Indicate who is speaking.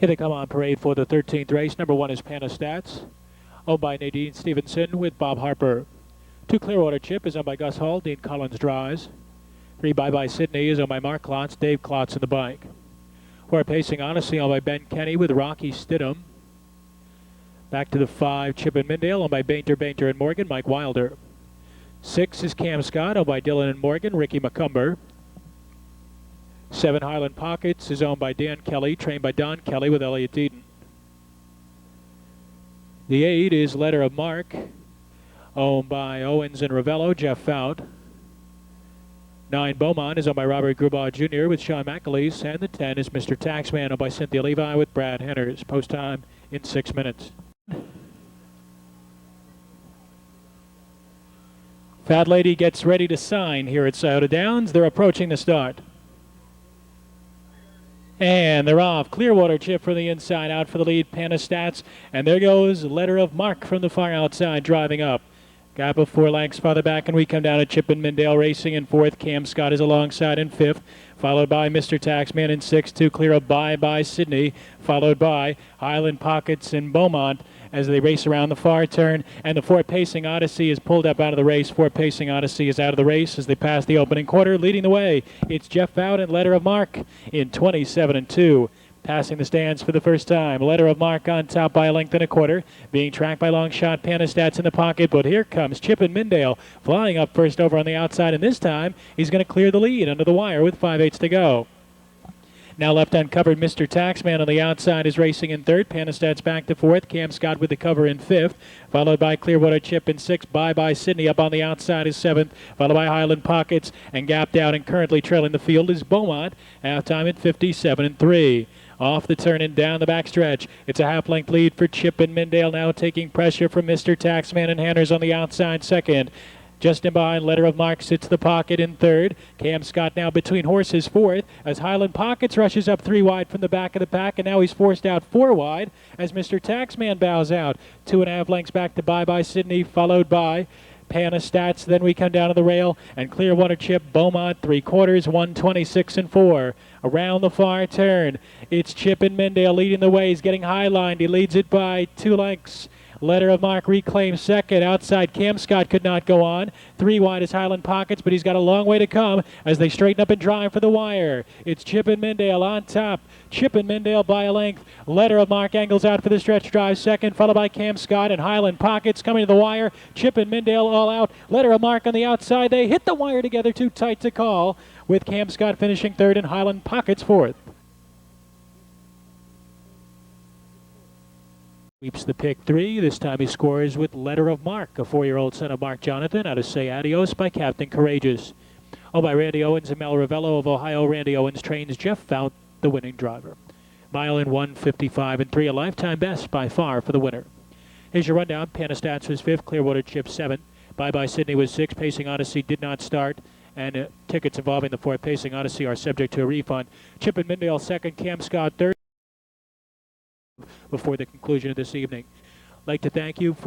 Speaker 1: Here they come on parade for the 13th race. Number 1 is Panastats, owned by Nadine Stevenson with Bob Harper. 2 Clearwater Chip is owned by Gus Hall, Dean Collins drives. 3 Bye Bye Sydney is owned by Mark Klotz, Dave Klotz in the bike. 4 Pacing Odyssey owned by Ben Kenny with Rocky Stidham. Back to the 5 Chip and Mindale owned by Bainter and Morgan, Mike Wilder. 6 is Cam Scott owned by Dylan and Morgan, Ricky McCumber. 7 Highland Pockets is owned by Dan Kelly, trained by Don Kelly with Elliott Deaton. The 8 is Letter of Marque, owned by Owens and Ravello, Jeff Fout. 9 Beaumont is owned by Robert Grubaugh Jr. with Sean McAleese, and the 10 is Mr. Taxman owned by Cynthia Levi with Brad Henners. Post time in 6 minutes. Fat Lady gets ready to sign here at Scioto Downs. They're approaching the start. And they're off. Clearwater Chip from the inside, out for the lead, Panastats. And there goes Letter of Marque from the far outside, driving up. Gap of 4 lengths farther back, and we come down to Chip and Mindale racing in 4th. Cam Scott is alongside in 5th, followed by Mr. Taxman in 6th. 2 clear of Bye Bye Sydney, followed by Highland Pockets and Beaumont as they race around the far turn. And the 4 Pacing Odyssey is pulled up out of the race. 4 Pacing Odyssey is out of the race as they pass the opening quarter. Leading the way, it's Jeff Fout and Letter of Marque in 27-2. Passing the stands for the first time. Letter of Marque on top by a length and a quarter. Being tracked by long shot Panastats in the pocket, but here comes Chip and Mindale flying up first over on the outside, and this time he's going to clear the lead under the wire with 5/8 to go. Now left uncovered, Mr. Taxman on the outside is racing in 3rd. Panastats back to 4th. Cam Scott with the cover in 5th. Followed by Clearwater Chip in 6th. Bye Bye Sydney up on the outside is 7th. Followed by Highland Pockets, and gapped out and currently trailing the field is Beaumont. Halftime at 57-3. Off the turn and down the backstretch. It's a half-length lead for Chip and Mindale, now taking pressure from Mr. Taxman and Hanners on the outside 2nd. Just in behind, Letter of Marque sits the pocket in 3rd. Cam Scott now between horses 4th as Highland Pockets rushes up 3 wide from the back of the pack, and now he's forced out 4 wide as Mr. Taxman bows out. 2.5 lengths back to Bye Bye Sydney, followed by Panastats. Then we come down to the rail, and Clearwater Chip, Beaumont 3/4, 126-4. Around the far turn, it's Chip and Mindale leading the way. He's getting high lined. He leads it by 2 lengths. Letter of Marque reclaims 2nd. Outside, Cam Scott could not go on. 3 wide is Highland Pockets, but he's got a long way to come as they straighten up and drive for the wire. It's Chip and Mindale on top. Chip and Mindale by a length. Letter of Marque angles out for the stretch drive 2nd, followed by Cam Scott and Highland Pockets coming to the wire. Chip and Mindale all out. Letter of Marque on the outside. They hit the wire together, too tight to call, with Cam Scott finishing 3rd and Highland Pockets 4th. Sweeps the pick 3. This time he scores with Letter of Marque, a 4-year-old son of Mark Jonathan, out of Say Adios by Captain Courageous. Owned by Randy Owens and Mel Ravello of Ohio. Randy Owens trains Jeff Fout, the winning driver. Mile in 1:55-3, a lifetime best by far for the winner. Here's your rundown. Panastats was 5th, Clearwater Chip 7th. Bye Bye Sydney was 6th. Pacing Odyssey did not start, and tickets involving the 4th Pacing Odyssey are subject to a refund. Chip and Mindale 2nd, Cam Scott 3rd. Before the conclusion of this evening, I'd like to thank you for